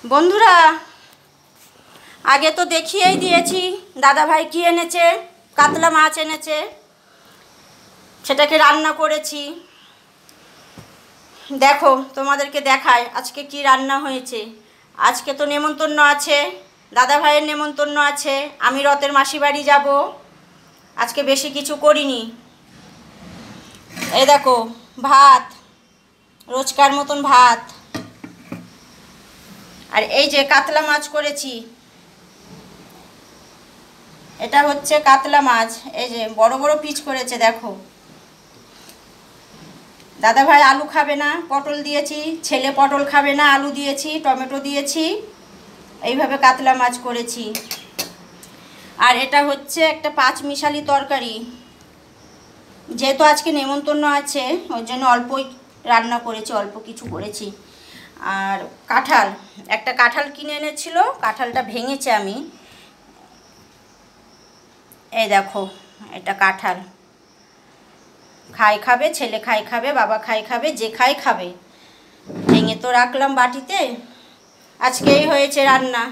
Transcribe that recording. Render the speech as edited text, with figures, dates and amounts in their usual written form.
বন্ধুরা, আগে তো দেখিয়েই দিয়েছি দাদা ভাই কি এনেছে, কাতলা মাছ এনেছে, সেটাকে রান্না করেছি। দেখো, তোমাদেরকে দেখায় আজকে কি রান্না হয়েছে। আজকে তো নেমন্তন্ন আছে, দাদা ভাইয়ের নেমন্তন্ন আছে, আমি রথের মাসি বাড়ি যাব। আজকে বেশি কিছু করিনি। এই দেখো, ভাত, রোজকার মতন ভাত, আর এই যে কাতলা মাছ করেছি। এটা হচ্ছে কাতলা মাছ, এই যে বড় বড় পিস করেছে। দেখো, দাদা ভাই আলু খাবে না, পটল দিয়েছি, ছেলে পটল খাবে না, আলু দিয়েছি, টমেটো দিয়েছি, এইভাবে কাতলা মাছ করেছি। আর এটা হচ্ছে একটা পাঁচমিশালি তরকারি। যেহেতু আজকে নেমন্তন্ন আছে ওই জন্য অল্পই রান্না করেছি, অল্প কিছু করেছি। আর কাঁঠাল, একটা কাঁঠাল কিনে এনেছিল, কাঁঠালটা ভেঙেছে আমি। এই দেখো, এটা কাঁঠাল। খাই খাবে, ছেলে খাই খাবে, বাবা খাই খাবে, যে খাই খাবে। ভেঙে তো রাখলাম বাটিতে। আজকেই হয়েছে রান্না।